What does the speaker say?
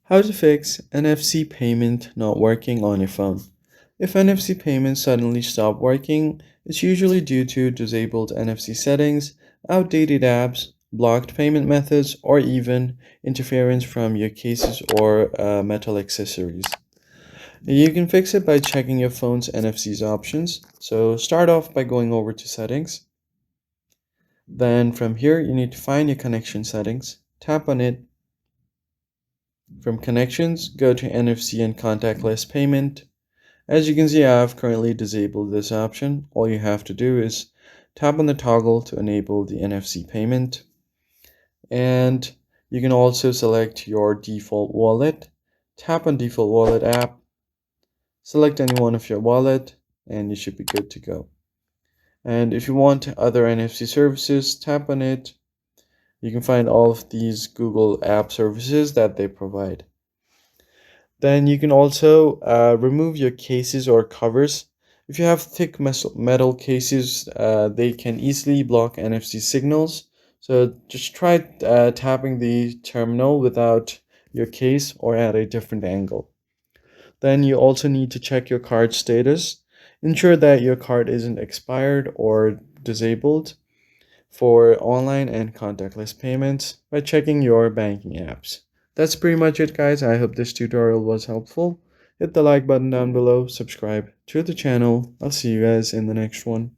How to fix NFC payment not working on your phone. If NFC payments suddenly stop working, it's usually due to disabled NFC settings, outdated apps, blocked payment methods, or even interference from your cases or metal accessories. You can fix it by checking your phone's NFC's options. So start off by going over to settings. Then from here, you need to find your connection settings, tap on it. From connections, go to NFC and contactless payment. As you can see, I have currently disabled this option. All you have to do is tap on the toggle to enable the NFC payment. And you can also select your default wallet. Tap on default wallet app, select any one of your wallet, and you should be good to go. And if you want other NFC services, tap on it. You can find all of these Google app services that they provide. Then you can also remove your cases or covers. If you have thick metal cases, they can easily block NFC signals. So just try tapping the terminal without your case or at a different angle. Then you also need to check your card status. Ensure that your card isn't expired or disabled for online and contactless payments by checking your banking apps. That's pretty much it, guys. I hope this tutorial was helpful. Hit the like button down below, subscribe to the channel. I'll see you guys in the next one.